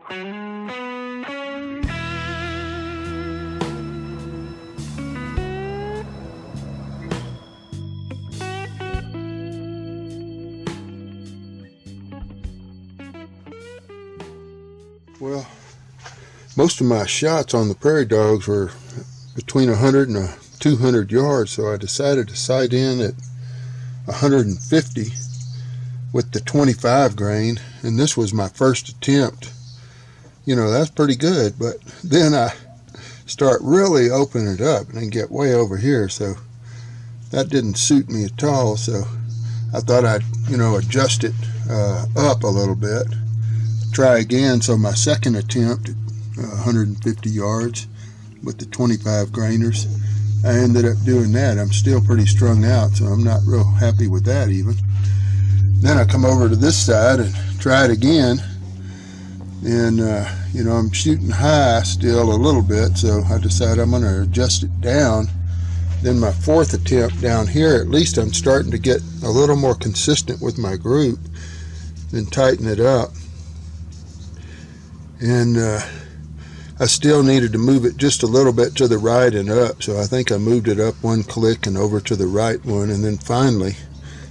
Well, most of my shots on the prairie dogs were between 100 and 200 yards, so I decided to sight in at 150 with the 25 grain, and this was my first attempt. You know, that's pretty good, but then I start really opening it up and then get way over here, so that didn't suit me at all. So I thought I'd, adjust it up a little bit, try again. So my second attempt at 150 yards with the 25 grainers, I ended up doing that. I'm still pretty strung out, so I'm not real happy with that even. Then I come over to this side and try it again, and I'm shooting high still a little bit, so I decide I'm going to adjust it down. Then my fourth attempt down here, at least I'm starting to get a little more consistent with my group and tighten it up. And I still needed to move it just a little bit to the right and up, so I think I moved it up one click and over to the right one, and then finally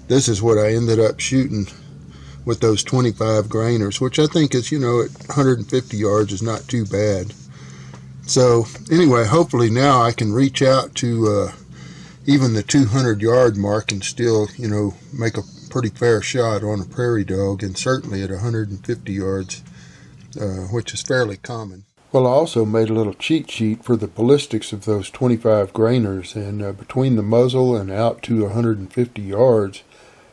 this is what I ended up shooting with those 25 grainers, which I think is, at 150 yards is not too bad. So anyway, hopefully now I can reach out to even the 200 yard mark and still, make a pretty fair shot on a prairie dog, and certainly at 150 yards, which is fairly common. Well, I also made a little cheat sheet for the ballistics of those 25 grainers, and between the muzzle and out to 150 yards,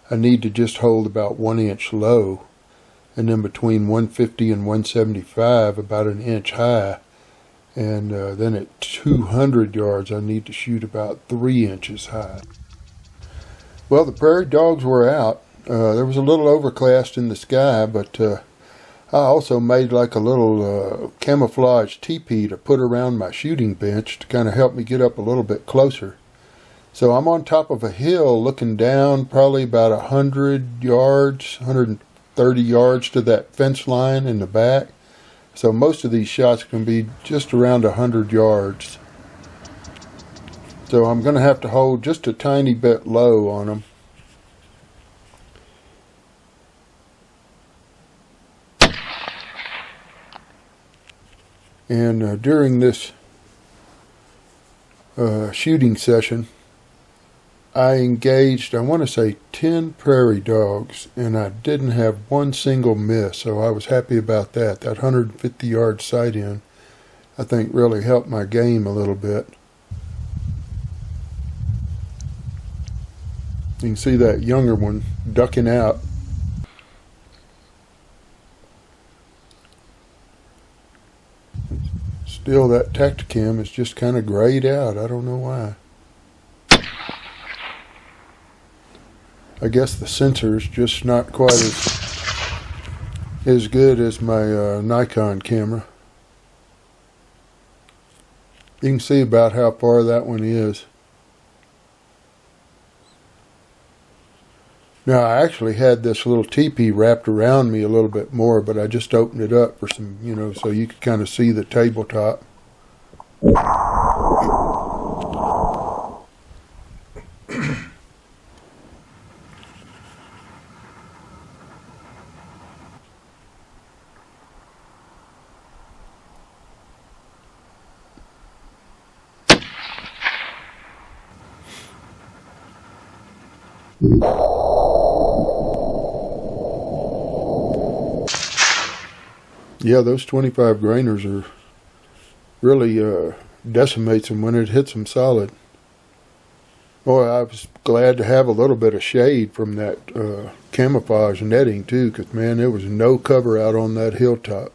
I need to just hold about 1 inch low, and then between 150 and 175 about an inch high, and then at 200 yards I need to shoot about 3 inches high. Well, the prairie dogs were out. There was a little overcast in the sky, but I also made like a little camouflage teepee to put around my shooting bench to kind of help me get up a little bit closer. So I'm on top of a hill looking down probably about 100 yards, 130 yards to that fence line in the back. So most of these shots can be just around 100 yards. So I'm going to have to hold just a tiny bit low on them. And during this shooting session, I engaged, I want to say 10 prairie dogs, and I didn't have one single miss, so I was happy about that. That 150 yard sight in, I think, really helped my game a little bit. You can see that younger one ducking out. Still, that Tacticam is just kind of grayed out. I don't know why. I guess the sensor is just not quite as good as my Nikon camera. You can see about how far that one is. Now, I actually had this little teepee wrapped around me a little bit more, but I just opened it up for some, so you could kind of see the tabletop. Yeah, those 25 grainers are really decimates them when it hits them solid. Boy, I was glad to have a little bit of shade from that camouflage netting too, because man, there was no cover out on that hilltop.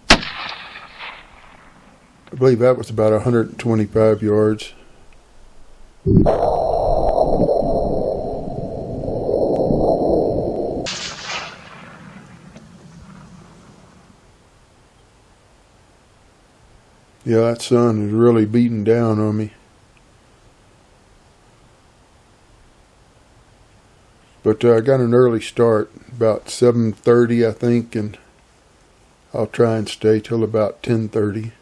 I believe that was about 125 yards. Yeah, that sun is really beating down on me. But I got an early start, about 7:30 I think, and I'll try and stay till about 10:30.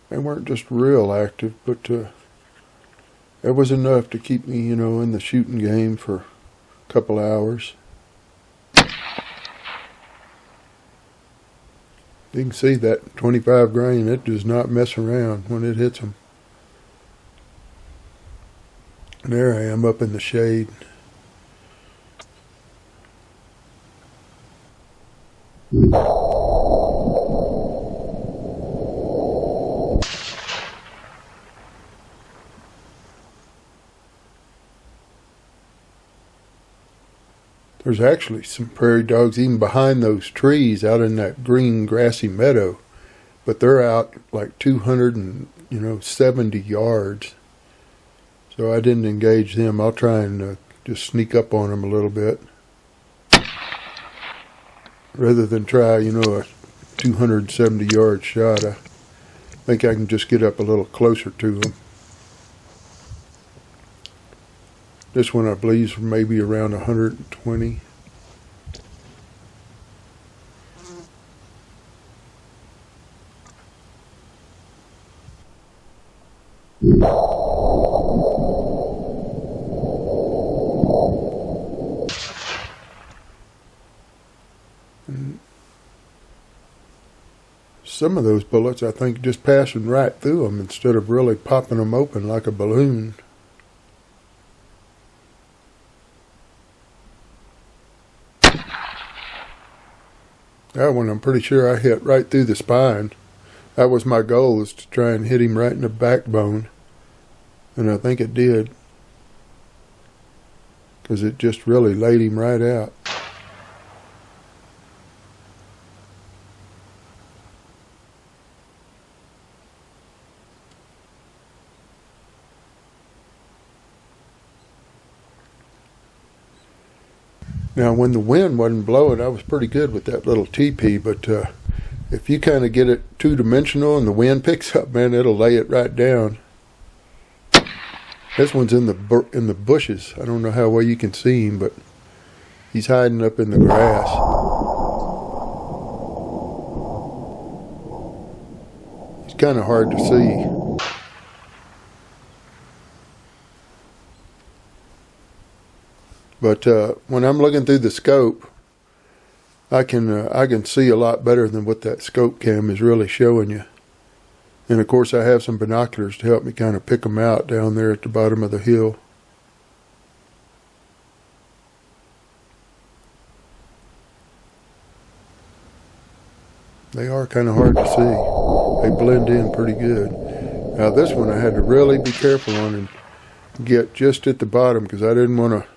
They weren't just real active, but it was enough to keep me, you know, in the shooting game for a couple hours. You can see that 25 grain, it does not mess around when it hits them. And there I am up in the shade. There's actually some prairie dogs even behind those trees out in that green grassy meadow, but they're out like 270 yards. So I didn't engage them. I'll try and just sneak up on them a little bit, rather than try, you know, a 270 yard shot. I think I can just get up a little closer to them. This one I believe is maybe around 120. Some of those bullets I think just passing right through them instead of really popping them open like a balloon. That one I'm pretty sure I hit right through the spine. That was my goal, is to try and hit him right in the backbone. And I think it did, because it just really laid him right out. Now, when the wind wasn't blowing, I was pretty good with that little TP, but if you kind of get it two-dimensional and the wind picks up, man, it'll lay it right down. This one's in the bushes. I don't know how well you can see him, but he's hiding up in the grass. He's kind of hard to see. But when I'm looking through the scope, I can see a lot better than what that scope cam is really showing you. And of course I have some binoculars to help me kind of pick them out down there at the bottom of the hill. They are kind of hard to see. They blend in pretty good. Now this one I had to really be careful on and get just at the bottom, because I didn't want to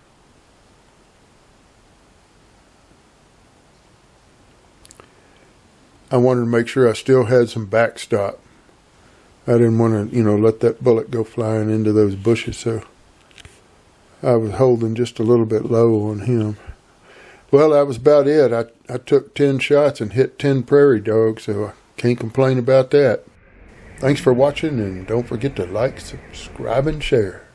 I wanted to make sure I still had some backstop. I didn't want to, you know, let that bullet go flying into those bushes, so I was holding just a little bit low on him. Well, that was about it. I took 10 shots and hit 10 prairie dogs, so I can't complain about that. Thanks for watching, and don't forget to like, subscribe, and share.